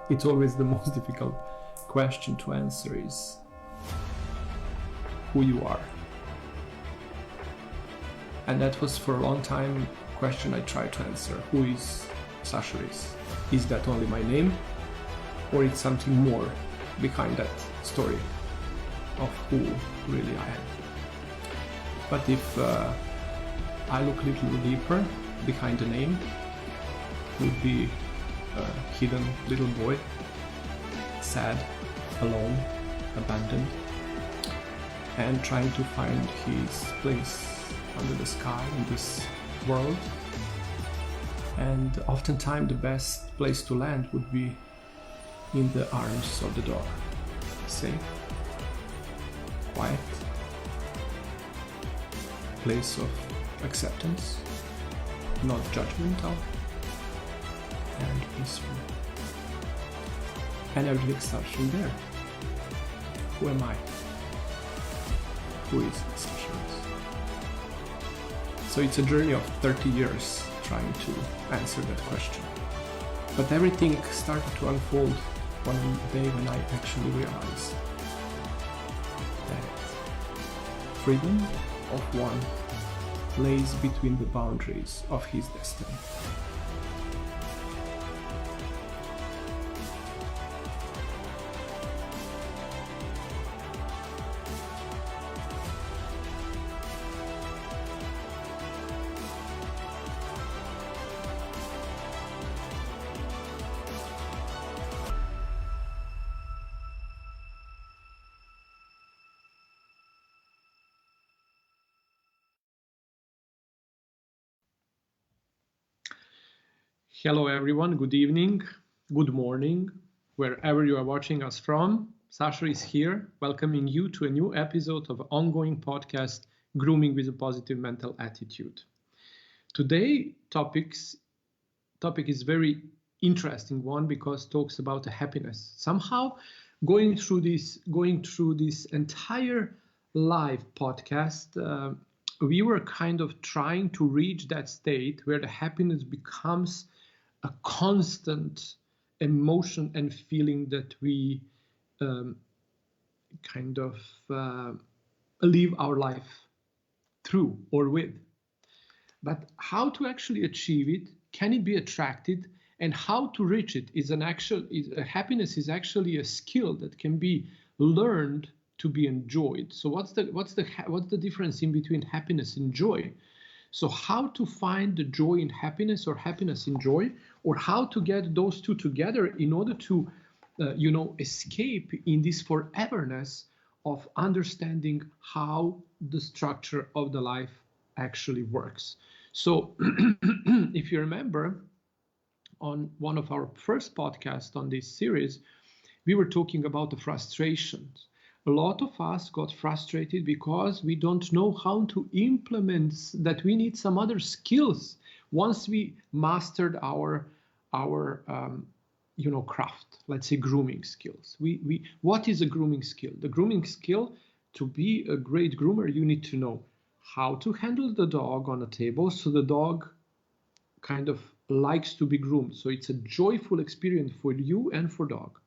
It's always the most difficult question to answer is who you are. And that was for a long time a question I tried to answer. Who is Sasha Riess? Is that only my name? Or it's something more behind that story of who really I am? But if I look a little deeper behind the name, would be a hidden little boy, sad, alone, abandoned, and trying to find his place under the sky in this world. And oftentimes the best place to land would be in the arms of the dog. Safe, quiet, place of acceptance, not judgmental, and peaceful. And everything starts from there. Who am I? Who is Sasha Riess? So it's a journey of 30 years trying to answer that question. But everything started to unfold one day when I actually realized that freedom of one lays between the boundaries of his destiny. Hello everyone, good evening, good morning, wherever you are watching us from. Sasha is here, welcoming you to a new episode of ongoing podcast, Grooming with a Positive Mental Attitude. Today topic is very interesting one because it talks about happiness. Somehow going through this entire live podcast, we were kind of trying to reach that state where the happiness becomes a constant emotion and feeling that we live our life through or with. But how to actually achieve it? Can it be attracted? And how to reach it happiness is actually a skill that can be learned to be enjoyed. So what's the difference in between happiness and joy? So how to find the joy in happiness or happiness in joy, or how to get those two together in order to, escape in this foreverness of understanding how the structure of the life actually works. So if you remember, on one of our first podcasts on this series, we were talking about the frustrations. A lot of us got frustrated because we don't know how to implement that. We need some other skills once we mastered our craft, let's say grooming skills. What is a grooming skill? The grooming skill, to be a great groomer, you need to know how to handle the dog on a table so the dog kind of likes to be groomed. So it's a joyful experience for you and for dog.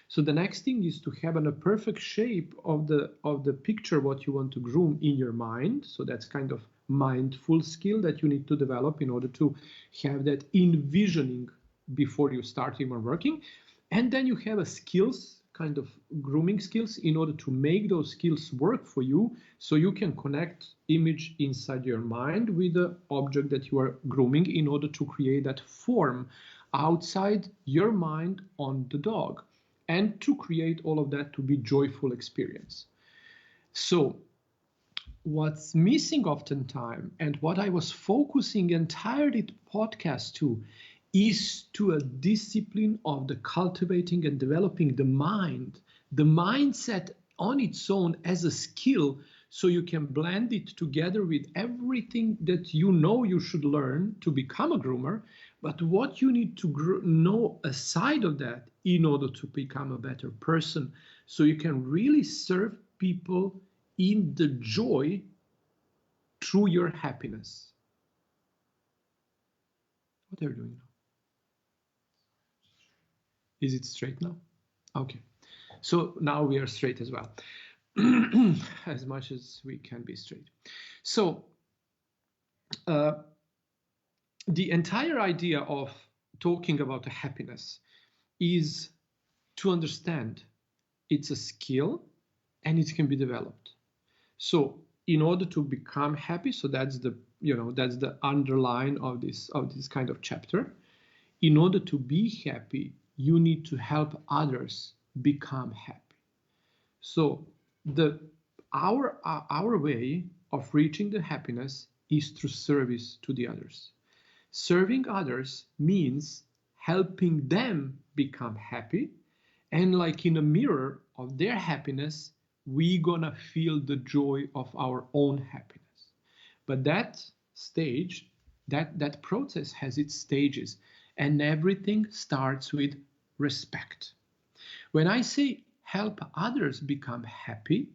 So the next thing is to have a perfect shape of the picture what you want to groom in your mind. So that's kind of mindful skill that you need to develop in order to have that envisioning before you start even working. And then you have a skills, kind of grooming skills, in order to make those skills work for you so you can connect image inside your mind with the object that you are grooming in order to create that form outside your mind on the dog, and to create all of that to be joyful experience. So what's missing oftentimes, and what I was focusing entirely the podcast to, is to a discipline of the cultivating and developing the mind, the mindset on its own as a skill, so you can blend it together with everything that you know you should learn to become a groomer, but what you need to know aside of that in order to become a better person, so you can really serve people in the joy through your happiness. What are you doing now? Is it straight now? Okay. So now we are straight as well, as much as we can be straight. So the entire idea of talking about happiness is to understand it's a skill and it can be developed. So in order to become happy, so that's the that's the underline of this kind of chapter. In order to be happy, you need to help others become happy. So our way of reaching the happiness is through service to the others. Serving others means helping them become happy, and like in a mirror of their happiness, we gonna feel the joy of our own happiness. But that stage, that process has its stages, and everything starts with respect. When I say help others become happy,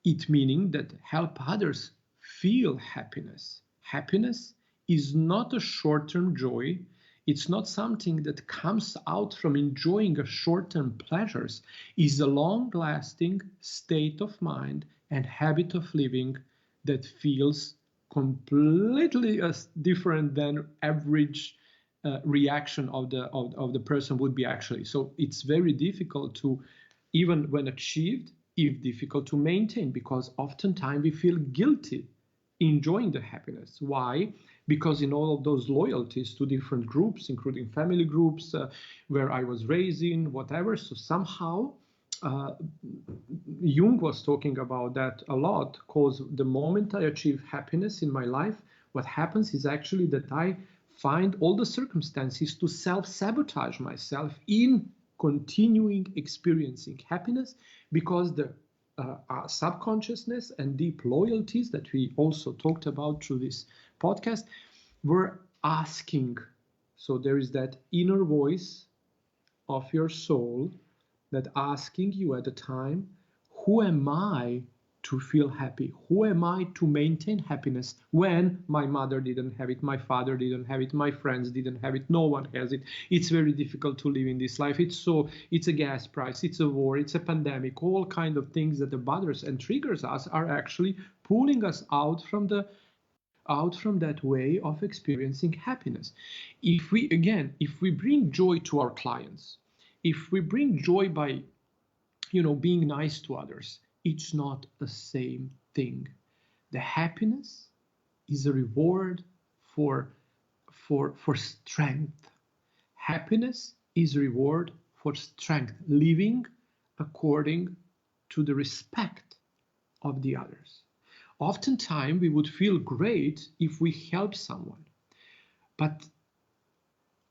it meaning that help others feel happiness. Happiness is not a short-term joy. It's not something that comes out from enjoying a short-term pleasures. It's a long-lasting state of mind and habit of living that feels completely different than average reaction of the person would be actually. So it's very difficult to, even when achieved, if difficult to maintain, because oftentimes we feel guilty enjoying the happiness. Why? Because in all of those loyalties to different groups, including family groups, where I was raised in, whatever, so somehow Jung was talking about that a lot, because the moment I achieve happiness in my life, what happens is actually that I find all the circumstances to self-sabotage myself in continuing experiencing happiness, because the subconsciousness and deep loyalties that we also talked about through this podcast were asking. So there is that inner voice of your soul that asking you at the time, who am I to feel happy? Who am I to maintain happiness when my mother didn't have it, my father didn't have it, my friends didn't have it, no one has it. It's very difficult to live in this life. It's a gas price, it's a war, it's a pandemic, all kind of things that bothers and triggers us are actually pulling us out from that way of experiencing happiness. If we bring joy to our clients, if we bring joy by being nice to others, it's not the same thing. The happiness is a reward for strength. Happiness is a reward for strength, living according to the respect of the others. Oftentimes we would feel great if we help someone. But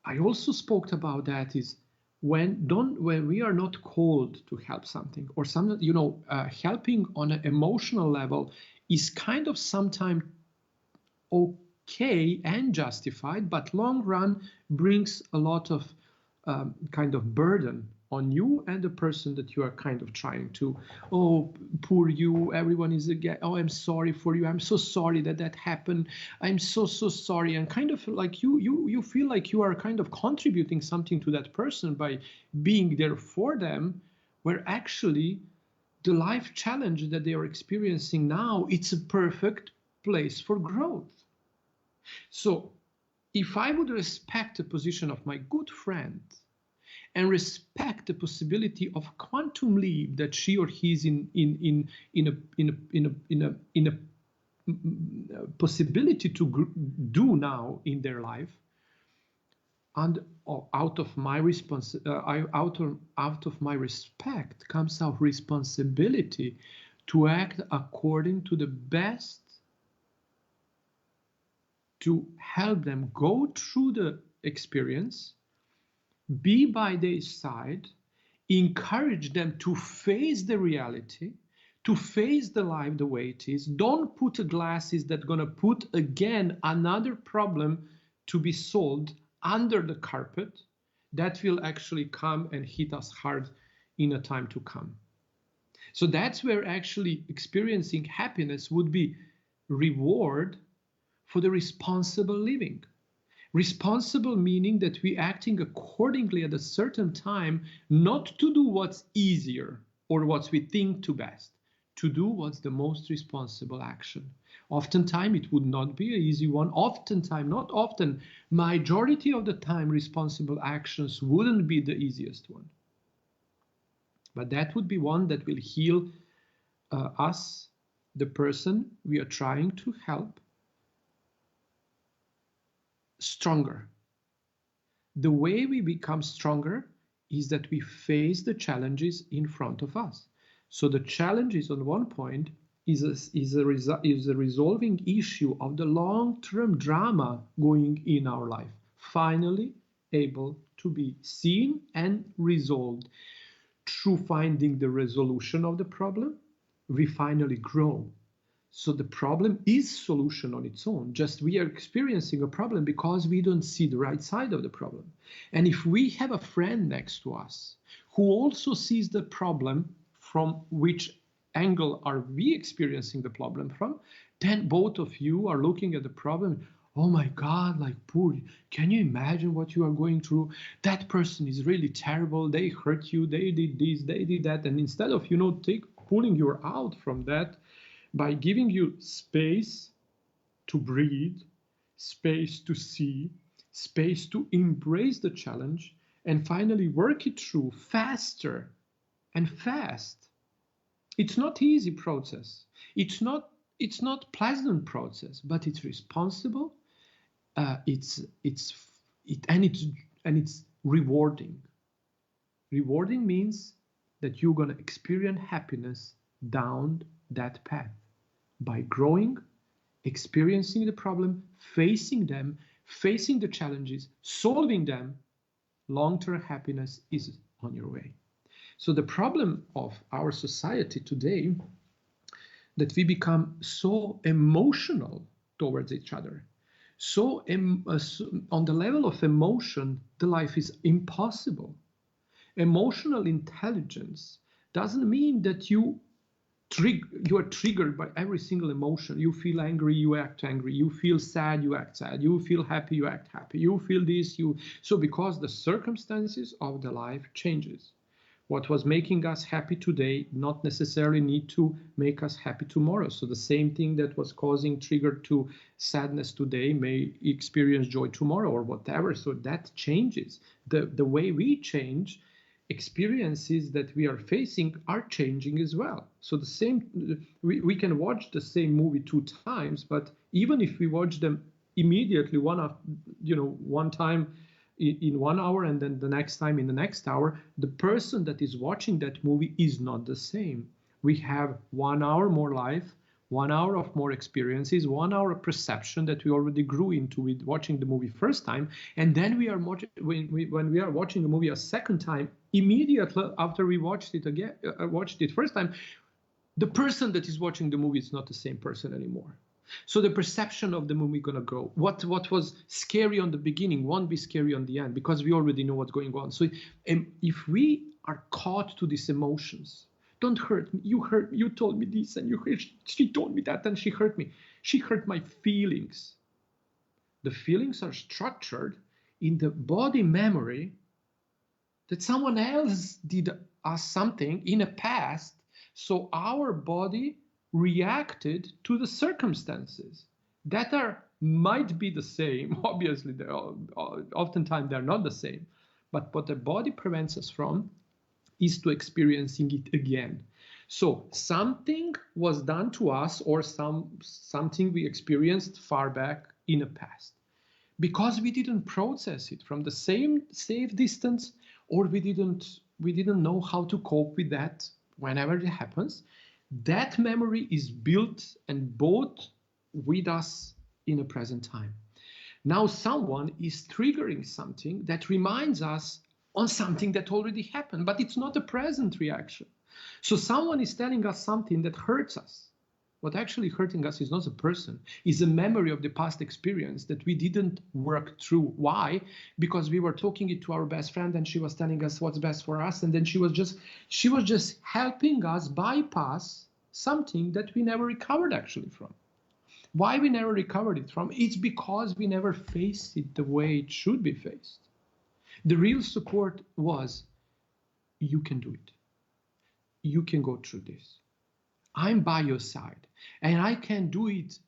I also spoke about that is when we are not called to help something, or some helping on an emotional level is kind of sometimes okay and justified, but long run brings a lot of kind of burden on you and the person that you are kind of trying to, oh, poor you, everyone is again, oh, I'm sorry for you, I'm so sorry that happened, I'm so sorry, and kind of like you feel like you are kind of contributing something to that person by being there for them, where actually the life challenge that they are experiencing now, it's a perfect place for growth. So if I would respect the position of my good friend and respect the possibility of quantum leap that she or he is in a possibility to do now in their life, and out of my respect comes our responsibility to act according to the best, to help them go through the experience, be by their side, encourage them to face the reality, to face the life the way it is. Don't put glasses that gonna put again another problem to be solved under the carpet that will actually come and hit us hard in a time to come. So that's where actually experiencing happiness would be reward for the responsible living. Responsible meaning that we acting accordingly at a certain time, not to do what's easier or what we think to best, to do what's the most responsible action. Oftentimes it would not be an easy one. Oftentimes, not often, majority of the time, responsible actions wouldn't be the easiest one. But that would be one that will heal us, the person we are trying to help, stronger. The way we become stronger is that we face the challenges in front of us. So the challenges on one point is a resolving issue of the long-term drama going in our life, finally able to be seen and resolved. Through finding the resolution of the problem, we finally grow. So the problem is solution on its own. Just we are experiencing a problem because we don't see the right side of the problem. And if we have a friend next to us who also sees the problem, from which angle are we experiencing the problem from, then both of you are looking at the problem. Oh my God, like poor, can you imagine what you are going through? That person is really terrible. They hurt you. They did this, they did that. And instead of, pulling you out from that, by giving you space to breathe, space to see, space to embrace the challenge, and finally work it through faster and fast. It's not easy process. It's not pleasant process, but it's responsible. It's rewarding. Rewarding means that you're gonna experience happiness down that path by growing, experiencing the problem, facing them, facing the challenges, solving them. Long-term happiness is on your way. So the problem of our society today, that we become so emotional towards each other, so on the level of emotion, the life is impossible. Emotional intelligence doesn't mean that you are triggered by every single emotion. You feel angry, you act angry. You feel sad, you act sad. You feel happy, you act happy. You feel this, so because the circumstances of the life changes. What was making us happy today not necessarily need to make us happy tomorrow. So the same thing that was causing trigger to sadness today may experience joy tomorrow or whatever. So that changes. The way we change, experiences that we are facing are changing as well. So the same, we can watch the same movie 2 times, but even if we watch them immediately, one time in 1 hour and then the next time in the next hour, the person that is watching that movie is not the same. We have 1 hour more life, 1 hour of more experiences, 1 hour of perception that we already grew into with watching the movie first time, and then when we are watching the movie a second time, immediately after we watched it first time, the person that is watching the movie is not the same person anymore. So the perception of the movie gonna grow. What was scary on the beginning won't be scary on the end because we already know what's going on. So if we are caught to these emotions, don't hurt me. You hurt me. You told me this, and she told me that, and she hurt me. She hurt my feelings. The feelings are structured in the body memory that someone else did us something in the past, so our body reacted to the circumstances that might be the same. Obviously, oftentimes they're not the same. But what the body prevents us from is to experiencing it again. So something was done to us, or something we experienced far back in the past. Because we didn't process it from the same safe distance, or we didn't know how to cope with that whenever it happens, that memory is built and bought with us in the present time. Now someone is triggering something that reminds us on something that already happened, but it's not a present reaction. So someone is telling us something that hurts us. What actually hurting us is not a person, is a memory of the past experience that we didn't work through. Why? Because we were talking it to our best friend and she was telling us what's best for us, and then she was just helping us bypass something that we never recovered actually from. Why we never recovered it from? It's because we never faced it the way it should be faced. The real support was, you can do it. You can go through this. I'm by your side, and I can do it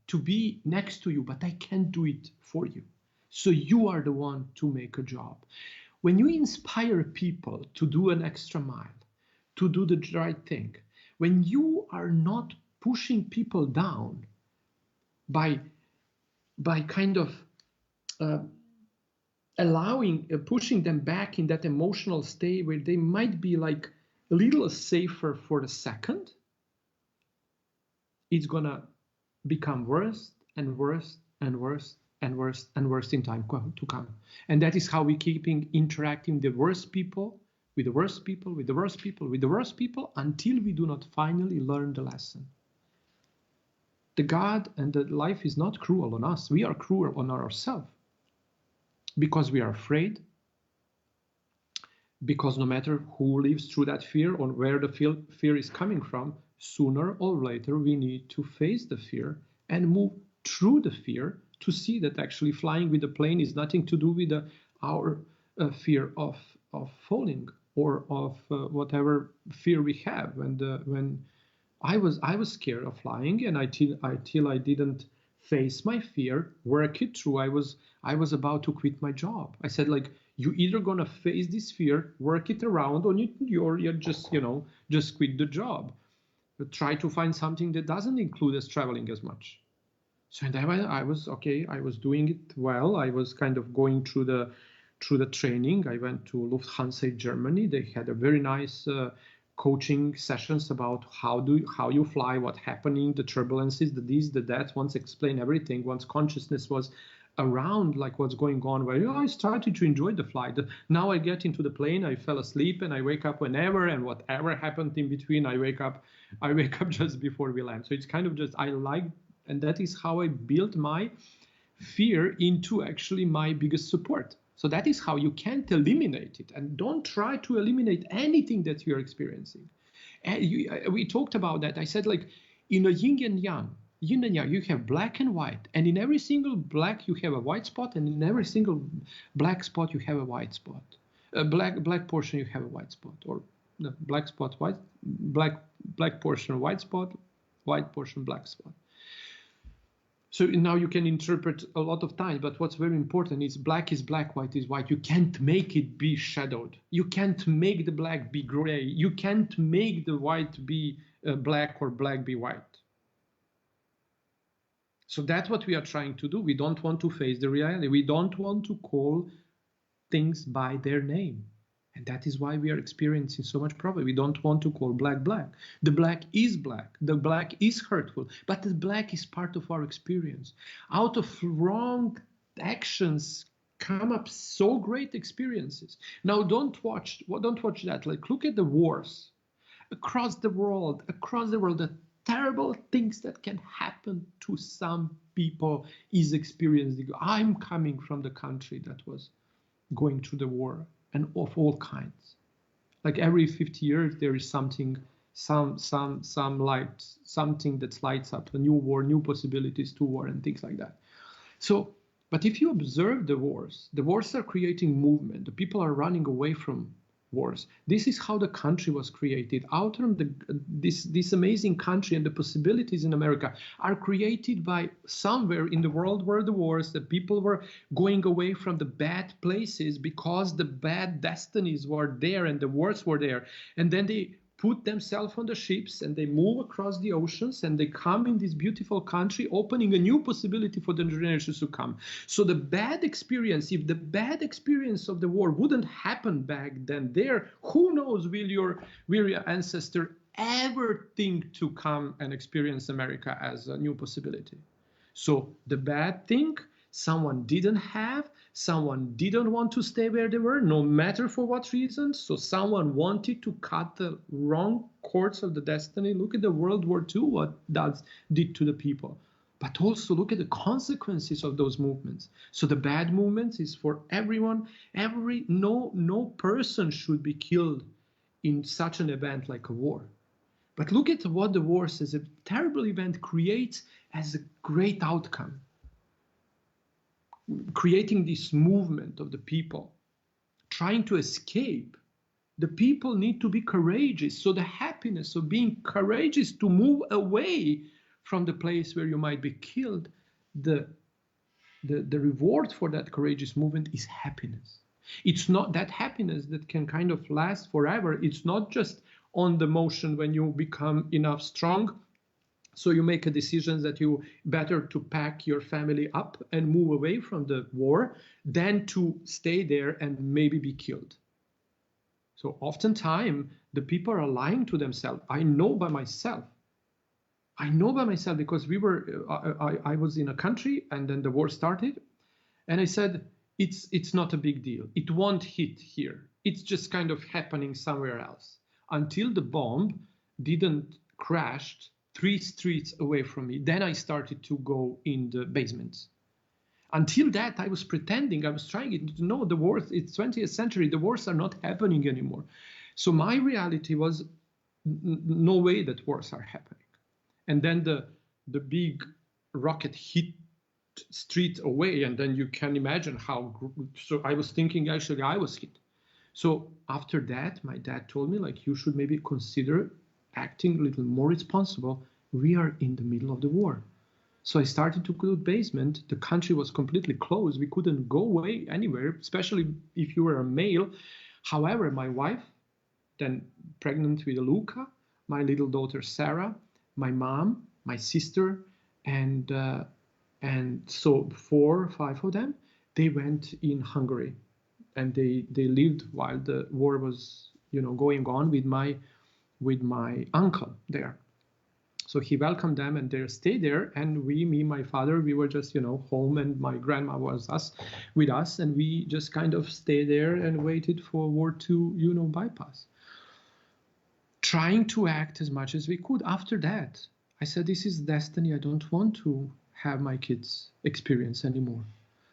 to be next to you, but I can't do it for you. So you are the one to make a job. When you inspire people to do an extra mile, to do the right thing, when you are not pushing people down by kind of pushing them back in that emotional state where they might be like a little safer for a second, it's gonna become worse and worse and worse and worse and worse in time to come. And that is how we keeping interacting the worst people with the worst people, with the worst people, with the worst people, until we do not finally learn the lesson. The God and the life is not cruel on us. We are cruel on ourselves because we are afraid, because no matter who lives through that fear or where the fear is coming from, sooner or later we need to face the fear and move through the fear to see that actually flying with a plane is nothing to do with our fear of falling or of whatever fear we have. When I was scared of flying, and until I didn't face my fear, work it through, I was about to quit my job. I said, like, you either gonna face this fear, work it around, or you're just just quit the job. But try to find something that doesn't include us traveling as much. So and I was okay. I was doing it well. I was kind of going through the training. I went to Lufthansa Germany. They had a very nice coaching sessions about how you fly, what happening, the turbulences, the this, the that. Once explain everything. Once consciousness was around, like what's going on, where I started to enjoy the flight. Now I get into the plane, I fell asleep, and I wake up whenever, and whatever happened in between, I wake up just before we land. So it's kind of just, I like, and that is how I built my fear into actually my biggest support. So that is how you can't eliminate it, and don't try to eliminate anything that you're experiencing. And we talked about that. I said, like, in a yin and yang, you have black and white, and in every single black you have a white spot, and in every single black spot you have a white spot. A black portion you have a white spot, or the black spot white, black portion white spot, white portion black spot. So now you can interpret a lot of times, but what's very important is black, white is white. You can't make it be shadowed. You can't make the black be gray. You can't make the white be black or black be white. So that's what we are trying to do. We don't want to face the reality. We don't want to call things by their name. And that is why we are experiencing so much problem. We don't want to call black black. The black is black. The black is hurtful. But the black is part of our experience. Out of wrong actions come up so great experiences. Now don't watch that. Like, look at the wars across the world, the terrible things that can happen to some people is experiencing. I'm coming from the country that was going through the war, and of all kinds. Like every 50 years, there is something, some light, something that lights up, a new war, new possibilities to war, and things like that. So, but if you observe the wars are creating movement. The people are running away from wars. This is how the country was created. Out of this amazing country, and the possibilities in America are created by somewhere in the world where the wars, the people were going away from the bad places because the bad destinies were there and the wars were there. And then they put themselves on the ships and they move across the oceans and they come in this beautiful country, opening a new possibility for the generations to come. So the bad experience, if the bad experience of the war wouldn't happen back then there, who knows, will your ancestor ever think to come and experience America as a new possibility? So the bad thing, someone didn't have, someone didn't want to stay where they were, no matter for what reasons. So someone wanted to cut the wrong course of the destiny. Look at the World War II, what that did to the people. But also look at the consequences of those movements. So the bad movements is for everyone. No person should be killed in such an event like a war. But look at what the wars as a terrible event creates as a great outcome, creating this movement of the people trying to escape. The people need to be courageous. So the happiness of being courageous to move away from the place where you might be killed, the reward for that courageous movement is happiness. It's not that happiness that can kind of last forever. It's not just on the motion when you become enough strong. So you make a decision that you better to pack your family up and move away from the war than to stay there and maybe be killed. So oftentimes the people are lying to themselves. I know by myself because I was in a country and then the war started, and I said, it's not a big deal. It won't hit here. It's just kind of happening somewhere else. Until the bomb didn't crash 3 streets away from me. Then I started to go in the basements. Until that, I was pretending, I was trying to know the wars, it's 20th century, the wars are not happening anymore. So my reality was no way that wars are happening. And then the big rocket hit street away, and then you can imagine how, so I was thinking actually I was hit. So after that, my dad told me, like, you should maybe consider acting a little more responsible. We are in the middle of the war. So I started to go to the basement. The country was completely closed. We couldn't go away anywhere, especially if you were a male. However, my wife, then pregnant with Luca, my little daughter Sarah, my mom, my sister, and so 4 or 5 of them, they went in Hungary, and they lived while the war was going on with my uncle there. So he welcomed them and they stayed there, and me, my father, we were just home, and my grandma was with us, and we just kind of stayed there and waited for war to bypass, trying to act as much as we could. After that, I said, this is destiny. I don't want to have my kids experience anymore.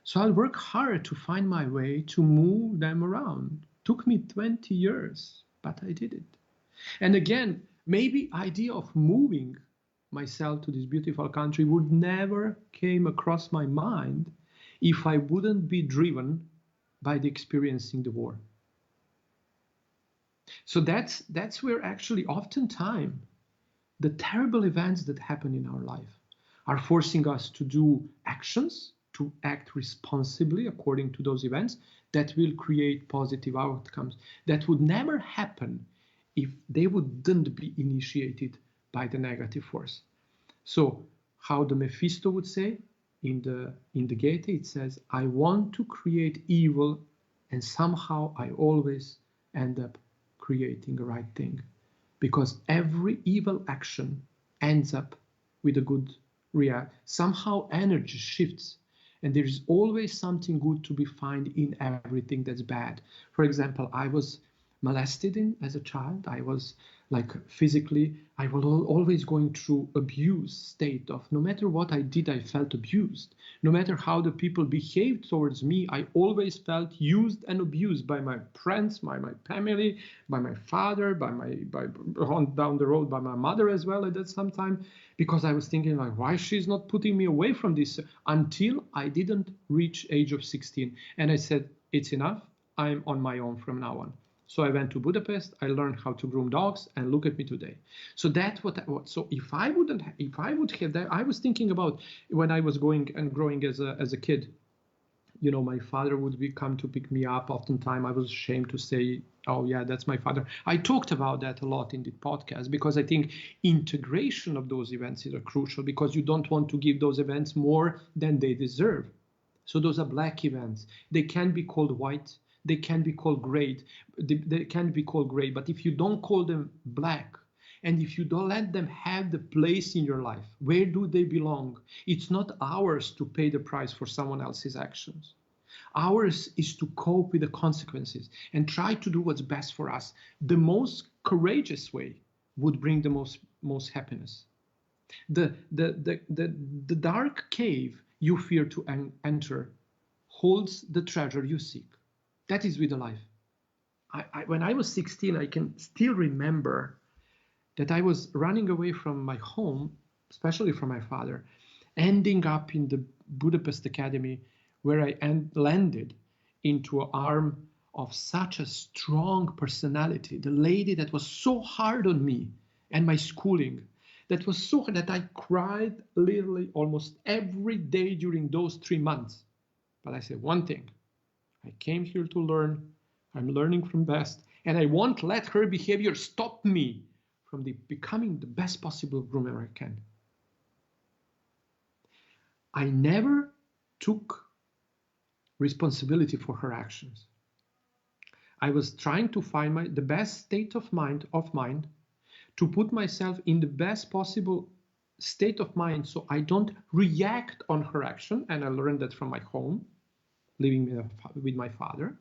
So I'll work hard to find my way to move them around. Took me 20 years, but I did it. And again, maybe idea of moving myself to this beautiful country would never came across my mind if I wouldn't be driven by the experiencing the war. So that's where actually oftentimes the terrible events that happen in our life are forcing us to do actions, to act responsibly according to those events that will create positive outcomes that would never happen if they wouldn't be initiated by the negative force. So how the Mephisto would say in the Goethe, it says, I want to create evil, and somehow I always end up creating the right thing, because every evil action ends up with a good reaction. Somehow energy shifts, and there is always something good to be found in everything that's bad. For example, I was molested as a child. I was physically, I was always going through abuse state of, no matter what I did, I felt abused. No matter how the people behaved towards me, I always felt used and abused by my friends, by my family, by my father, by down the road, by my mother as well at that some time, because I was thinking why she's not putting me away from this, until I didn't reach age of 16. And I said, it's enough. I'm on my own from now on. So I went to Budapest. I learned how to groom dogs, and look at me today. So that's what. So if I would have that, I was thinking about when I was going and growing as a kid. My father would come to pick me up. Oftentimes, I was ashamed to say, "Oh yeah, that's my father." I talked about that a lot in the podcast because I think integration of those events is crucial, because you don't want to give those events more than they deserve. So those are black events. They can be called white. They can be called gray. They can be called gray. But if you don't call them black, and if you don't let them have the place in your life, where do they belong? It's not ours to pay the price for someone else's actions. Ours is to cope with the consequences and try to do what's best for us. The most courageous way would bring the most happiness. The dark cave you fear to enter holds the treasure you seek. That is with the life. When I was 16, I can still remember that I was running away from my home, especially from my father, ending up in the Budapest Academy, where I landed into an arm of such a strong personality, the lady that was so hard on me and my schooling, that was so hard that I cried literally almost every day during those 3 months. But I said one thing: I came here to learn. I'm learning from best, and I won't let her behavior stop me from becoming the best possible groomer I can. I never took responsibility for her actions. I was trying to find the best state of mind to put myself in the best possible state of mind so I don't react on her action. And I learned that from my home, living with my father.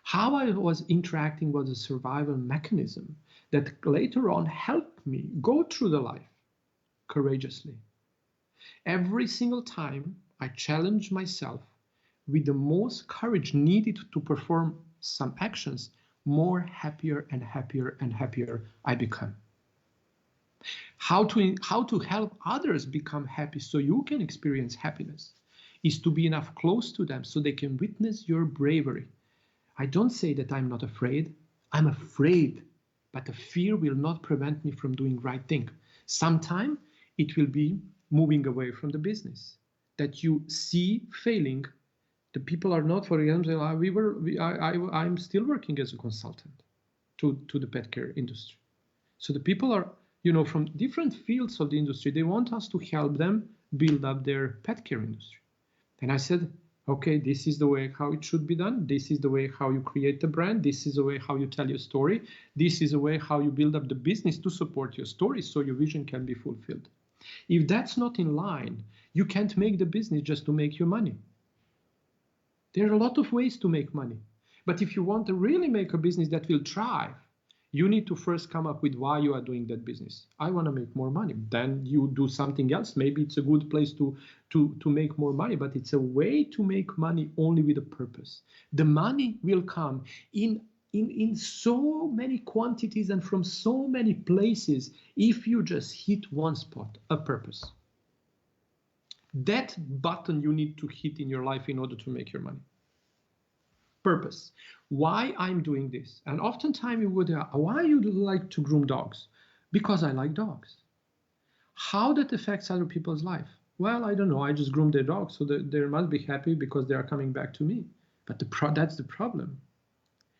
How I was interacting was a survival mechanism that later on helped me go through the life courageously. Every single time I challenged myself with the most courage needed to perform some actions, more happier and happier and happier I become. How to help others become happy so you can experience happiness is to be enough close to them so they can witness your bravery. I don't say that I'm not afraid. I'm afraid, but the fear will not prevent me from doing right thing. Sometime it will be moving away from the business that you see failing. The people are not, for example, I'm still working as a consultant to the pet care industry. So the people are, from different fields of the industry, they want us to help them build up their pet care industry. And I said, okay, this is the way how it should be done. This is the way how you create the brand. This is the way how you tell your story. This is the way how you build up the business to support your story so your vision can be fulfilled. If that's not in line, you can't make the business just to make your money. There are a lot of ways to make money. But if you want to really make a business that will thrive, you need to first come up with why you are doing that business. I want to make more money. Then you do something else. Maybe it's a good place to make more money, but it's a way to make money only with a purpose. The money will come in so many quantities and from so many places if you just hit one spot, a purpose. That button you need to hit in your life in order to make your money. Purpose. Why I'm doing this. And oftentimes you would ask, why you like to groom dogs? Because I like dogs. How that affects other people's life? Well, I don't know. I just groom their dogs, so they must be happy because they are coming back to me. But that's the problem.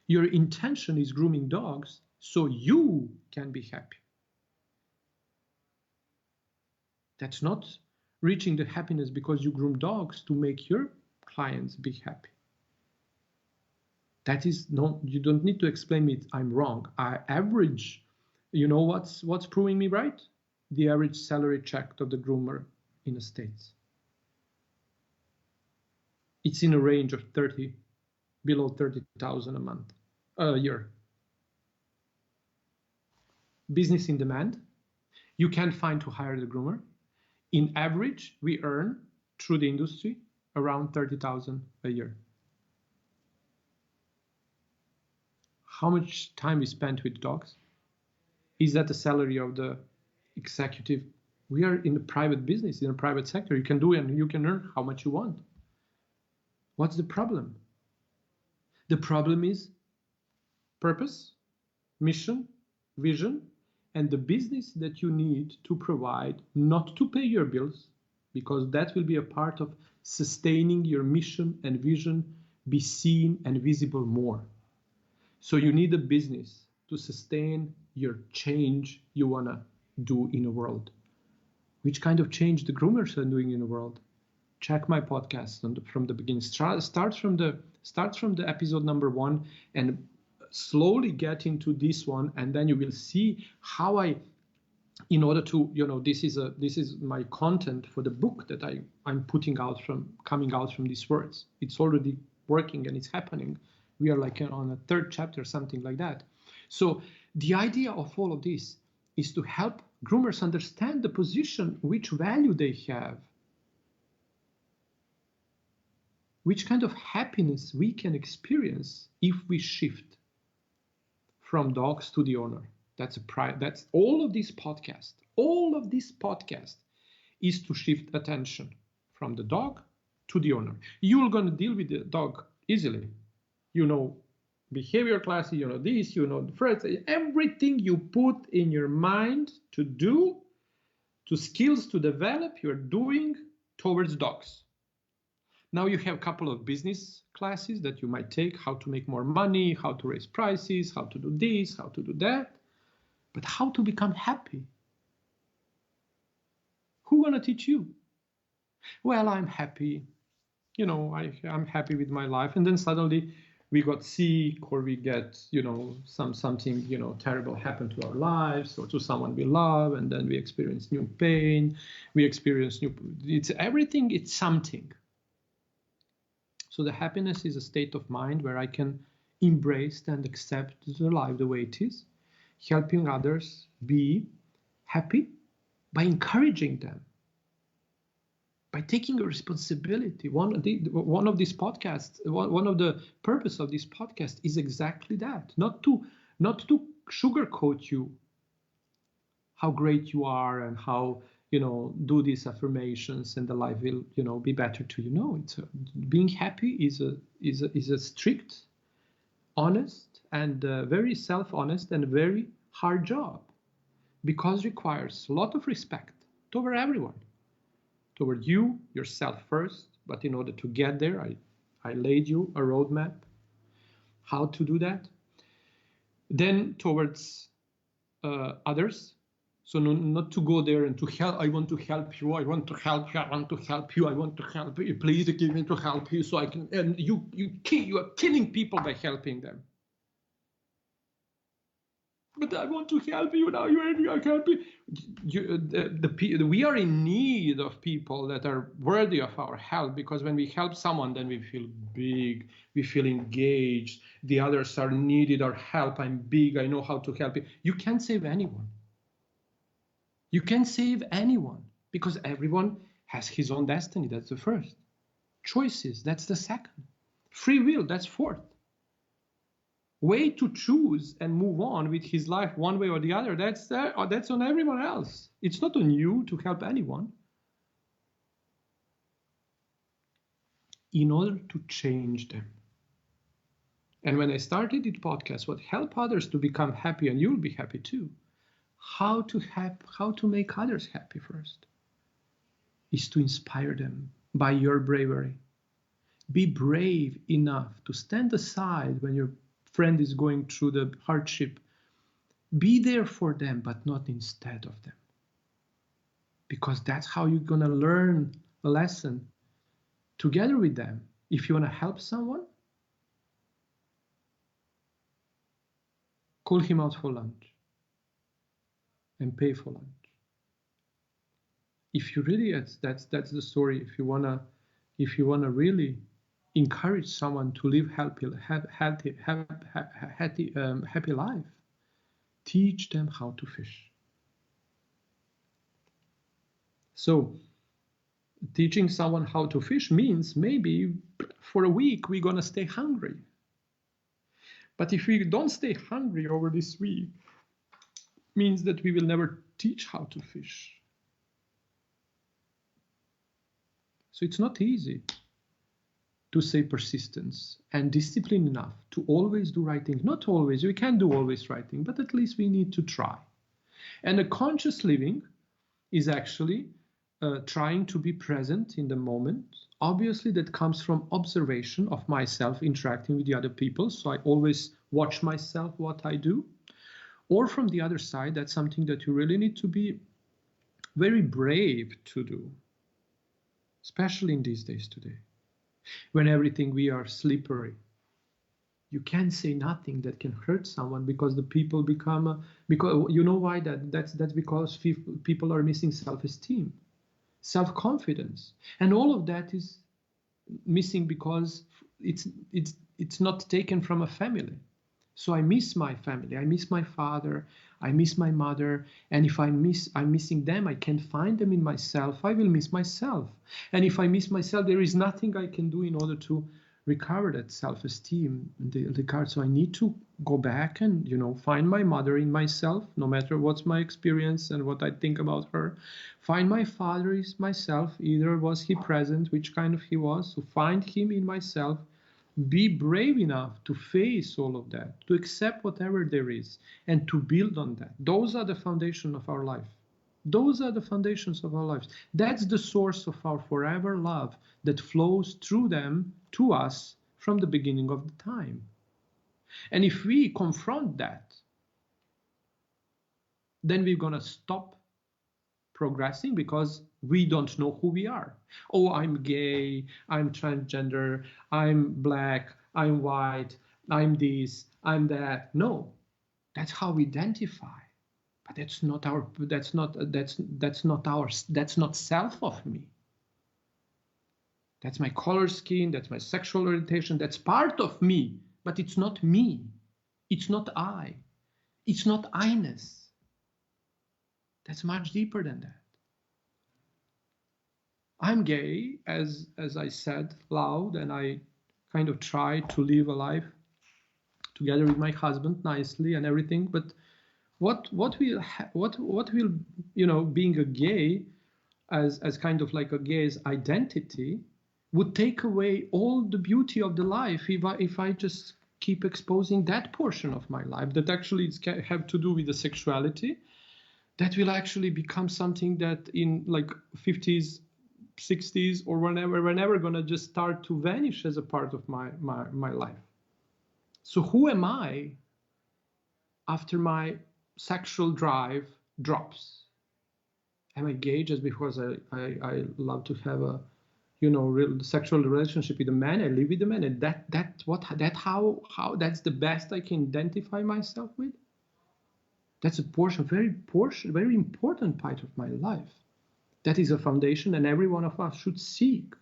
Your intention is grooming dogs so you can be happy. That's not reaching the happiness because you groom dogs to make your clients be happy. That is no, you don't need to explain me I'm wrong. I average, what's proving me right? The average salary check of the groomer in the States. It's in a range of below 30,000 a year. Business in demand. You can't find to hire the groomer. In average, we earn through the industry around 30,000 a year. How much time we spent with dogs? Is that the salary of the executive? We are in a private business, in a private sector. You can do and you can earn how much you want. What's the problem? The problem is purpose, mission, vision, and the business that you need to provide, not to pay your bills, because that will be a part of sustaining your mission and vision, be seen and visible more. So you need a business to sustain your change you want to do in the world. Which kind of change the groomers are doing in the world? Check my podcast from the beginning. Start from the episode number 1 and slowly get into this one, and then you will see how in order to, this is my content for the book that I'm coming out from these words. It's already working and it's happening. We are like on a 3rd chapter, something like that. So the idea of all of this is to help groomers understand the position, which value they have, which kind of happiness we can experience if we shift from dogs to the owner. That's all of this podcast. All of this podcast is to shift attention from the dog to the owner. You're going to deal with the dog easily. You know behavior classes, you know this, you know the first, everything you put in your mind to do, to skills to develop, you're doing towards dogs. Now you have a couple of business classes that you might take, how to make more money, how to raise prices, how to do this, how to do that. But how to become happy? Who's going to teach you? Well, I'm happy. You know, I'm happy with my life. And then suddenly we got sick, or we get, you know, something, you know, terrible happened to our lives or to someone we love. And then we experience new pain. We experience it's everything. It's something. So the happiness is a state of mind where I can embrace and accept the life the way it is, helping others be happy by encouraging them, by taking a responsibility. One of these podcasts, one of the purpose of this podcast is exactly that, not to sugarcoat you how great you are and how, you know, do these affirmations and the life will, you know, be better to you. No, it's being happy is a strict, honest, and very self-honest and very hard job, because it requires a lot of respect toward everyone, toward you, yourself first. But in order to get there, I laid you a roadmap how to do that. Then towards others. So not to go there and to help. I want to help you. I want to help you. I want to help you. I want to help you. Please give me to help you so I can. And you are killing people by helping them. But I want to help you now. You are helping. We are in need of people that are worthy of our help, because when we help someone, then we feel big. We feel engaged. The others are needed our help. I'm big. I know how to help you. You can't save anyone. You can't save anyone, because everyone has his own destiny. That's the first. Choices, that's the second. Free will, that's fourth. Way to choose and move on with his life one way or the other, that's on everyone else. It's not on you to help anyone. In order to change them. And when I started this podcast, what help others to become happy, and you'll be happy too, how to make others happy first is to inspire them by your bravery. Be brave enough to stand aside when your friend is going through the hardship. Be there for them, but not instead of them. Because that's how you're going to learn a lesson together with them. If you want to help someone, call him out for lunch and pay for lunch. If you really, that's the story. If you wanna really encourage someone to live happy life, teach them how to fish. So teaching someone how to fish means maybe for a week we're gonna stay hungry. But if we don't stay hungry over this week, means that we will never teach how to fish. So it's not easy to say persistence and discipline enough to always do right things. Not always, we can't do always right thing, but at least we need to try. And a conscious living is actually trying to be present in the moment. Obviously, that comes from observation of myself interacting with the other people. So I always watch myself, what I do. Or from the other side, that's something that you really need to be very brave to do, especially in these days today, when everything we are slippery. You can't say nothing that can hurt someone, because the people become, because you know why that's because people are missing self-esteem, self-confidence, and all of that is missing because it's not taken from a family. So I miss my family, I miss my father, I miss my mother, and if I'm missing them, I can't find them in myself, I will miss myself. And if I miss myself, there is nothing I can do in order to recover that self-esteem and the card. So I need to go back and, you know, find my mother in myself, no matter what's my experience and what I think about her. Find my father is myself, either was he present, which kind of he was. So find him in myself. Be brave enough to face all of that, to accept whatever there is, and to build on that. Those are the foundation of our life. Those are the foundations of our lives. That's the source of our forever love that flows through them to us from the beginning of the time. And if we confront that, then we're going to stop progressing because we don't know who we are. Oh, I'm gay, I'm transgender, I'm black, I'm white, I'm this, I'm that. No, that's how we identify. But that's not self of me. That's my color scheme, that's my sexual orientation, that's part of me, but it's not me. It's not I. It's not I-ness. That's much deeper than that. I'm gay, as I said loud, and I kind of try to live a life together with my husband nicely and everything. But what will you know, being a gay as kind of like a gay's identity would take away all the beauty of the life if I just keep exposing that portion of my life that actually have to do with the sexuality. That will actually become something that in like 50s, 60s, or whenever gonna just start to vanish as a part of my life. So who am I after my sexual drive drops? Am I gay just because I love to have a, you know, real sexual relationship with a man? I live with a man, and how that's the best I can identify myself with. That's a very important part of my life. That is a foundation, and every one of us should seek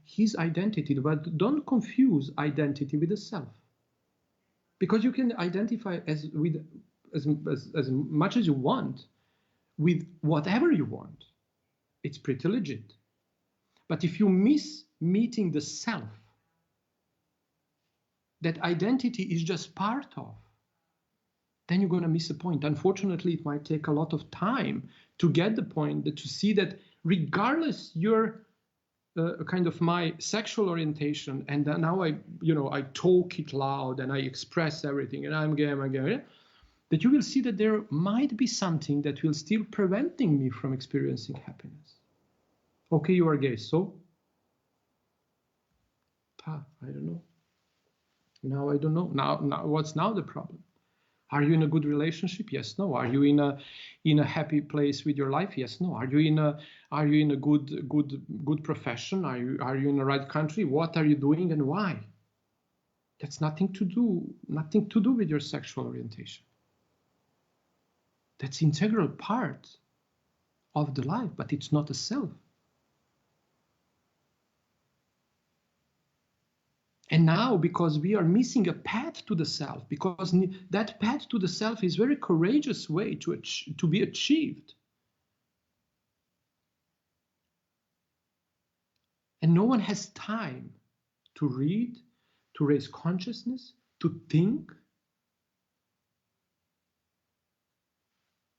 his identity. But don't confuse identity with the self, because you can identify as much as you want with whatever you want. It's pretty legit. But if you miss meeting the self, that identity is just part of, then you're going to miss a point. Unfortunately, it might take a lot of time to get the point, that to see that regardless your kind of my sexual orientation, and now I talk it loud and I express everything, and I'm gay, that you will see that there might be something that will still preventing me from experiencing happiness. Okay, you are gay, so? I don't know. Now I don't know. Now what's now the problem? Are you in a good relationship? Yes, no. Are you in a happy place with your life? Yes, no. Are you in a good profession? Are you in the right country? What are you doing and why? That's nothing to do with your sexual orientation. That's an integral part of the life, but it's not a self. And now, because we are missing a path to the self, because that path to the self is a very courageous way to be achieved. And no one has time to read, to raise consciousness, to think,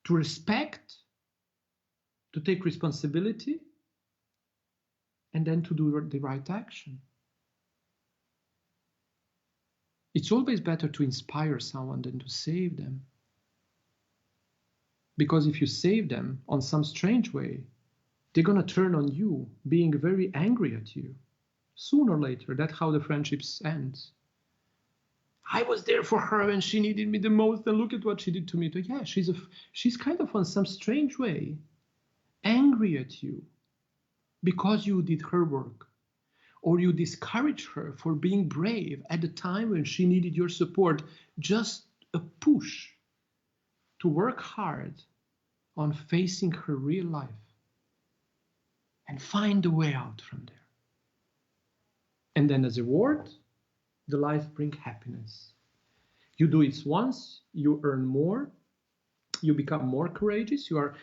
to respect, to take responsibility, and then to do the right action. It's always better to inspire someone than to save them. Because if you save them on some strange way, they're going to turn on you, being very angry at you. Sooner or later, that's how the friendships ends. I was there for her when she needed me the most, and look at what she did to me. Yeah, she's kind of on some strange way angry at you because you did her work. Or you discourage her for being brave at the time when she needed your support. Just a push to work hard on facing her real life and find a way out from there. And then as a reward, the life brings happiness. You do it once, you earn more, you become more courageous, you are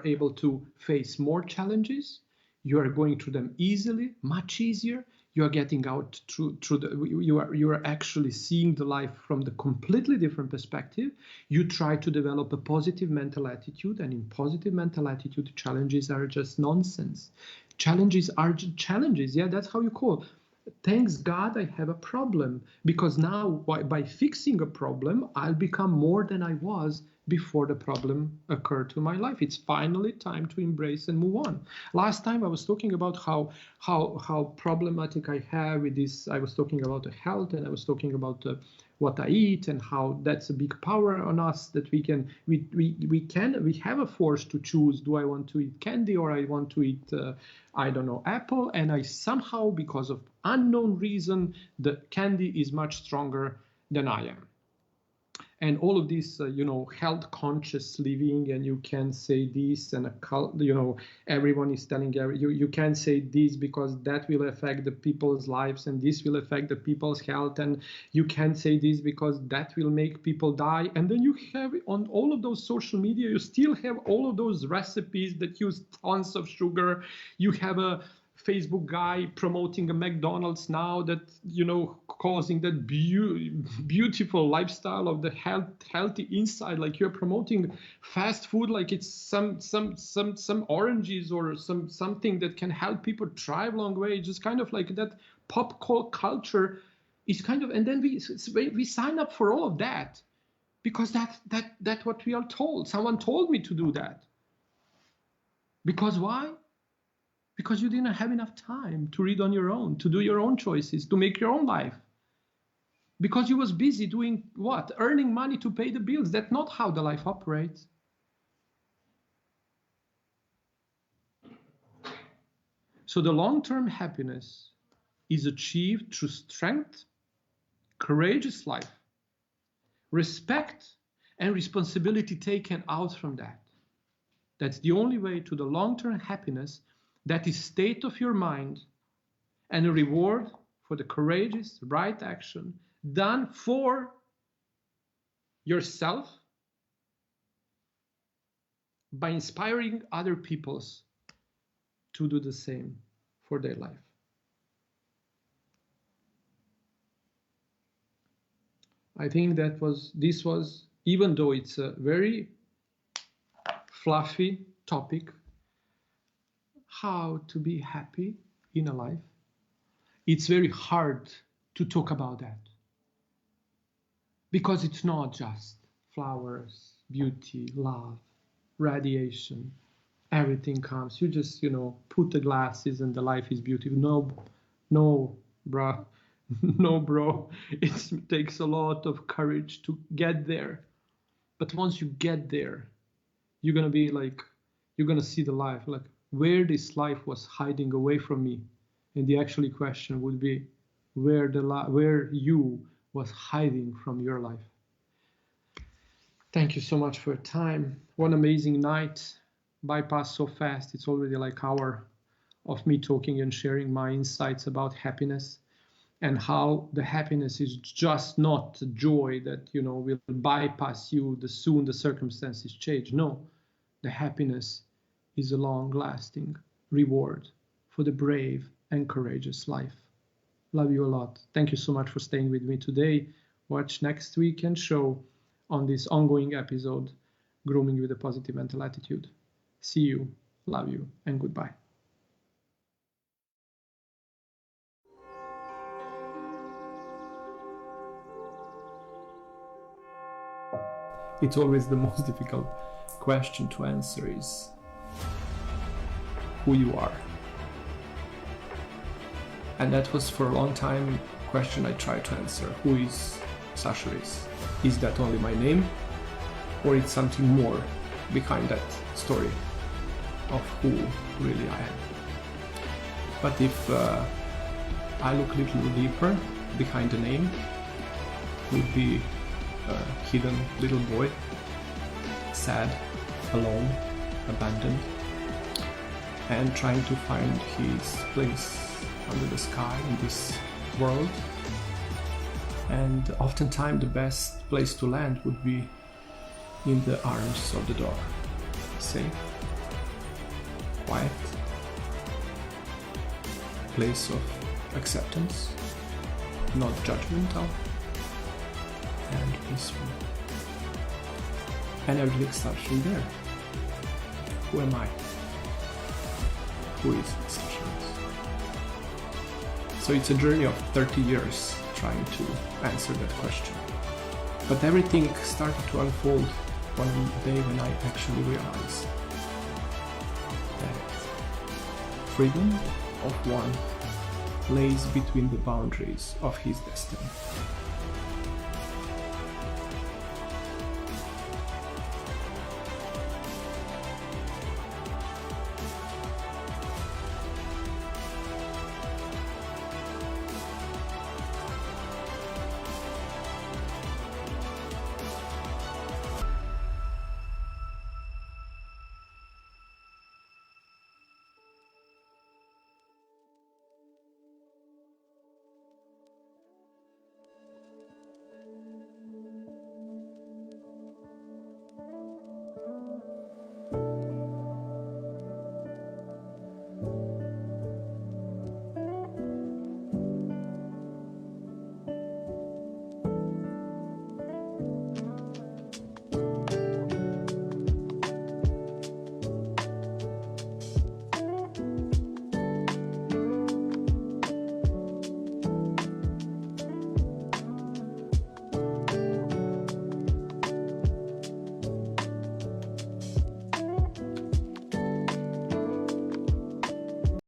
able to face more challenges. You are going through them easily, much easier. You are getting out through you are actually seeing the life from the completely different perspective. You try to develop a positive mental attitude, and in positive mental attitude, challenges are just nonsense. Challenges are challenges. Yeah, that's how you call. Thanks God I have a problem, because now by fixing a problem, I'll become more than I was before the problem occurred to my life. It's finally time to embrace and move on. Last time I was talking about how problematic I have with this. I was talking about the health, and I was talking about what I eat, and how that's a big power on us, that we have a force to choose. Do I want to eat candy, or I want to eat I don't know, apple? And I somehow, because of unknown reason, the candy is much stronger than I am. And all of this, health conscious living, and you can say this, and everyone is telling you can say this because that will affect the people's lives, and this will affect the people's health, and you can say this because that will make people die. And then you have on all of those social media, you still have all of those recipes that use tons of sugar. You have a Facebook guy promoting a McDonald's now that, causing that beautiful lifestyle of the healthy inside. Like you're promoting fast food like it's some oranges or something that can help people drive a long way. Just kind of like that pop culture is kind of, and then we sign up for all of that because that's what we are told. Someone told me to do that. Because why? Because you didn't have enough time to read on your own, to do your own choices, to make your own life. Because you was busy doing what? Earning money to pay the bills. That's not how the life operates. So the long-term happiness is achieved through strength, courageous life, respect, and responsibility taken out from that. That's the only way to the long-term happiness. That is state of your mind and a reward for the courageous, right action done for yourself by inspiring other peoples to do the same for their life. I think this was, even though it's a very fluffy topic, how to be happy in a life, it's very hard to talk about that. Because it's not just flowers, beauty, love, radiation, everything comes. You just, put the glasses and the life is beautiful. No, bro. No, bro. It takes a lot of courage to get there. But once you get there, you're going to be like, you're going to see the life, like where this life was hiding away from me. And the actually question would be where you was hiding from your life. Thank you so much for your time. One amazing night. Bypass so fast. It's already like an hour of me talking and sharing my insights about happiness, and how the happiness is just not joy that, will bypass you soon the circumstances change. No, the happiness is a long-lasting reward for the brave and courageous life. Love you a lot. Thank you so much for staying with me today. Watch next weekend show on this ongoing episode, Grooming with a Positive Mental Attitude. See you, love you, and goodbye. It's always the most difficult question to answer is who you are. And that was for a long time a question I tried to answer. Who is Sasha Riess? Is that only my name? Or it's something more behind that story of who really I am? But if I look a little deeper behind the name, would be a hidden little boy, sad, alone, abandoned, and trying to find his place under the sky in this world. And oftentimes the best place to land would be in the arms of the dog. Safe, quiet, place of acceptance, not judgmental, and peaceful. And everything starts from there. Who am I? Who is Sasha Riess? So it's a journey of 30 years trying to answer that question. But everything started to unfold one day when I actually realized that freedom of one lays between the boundaries of his destiny.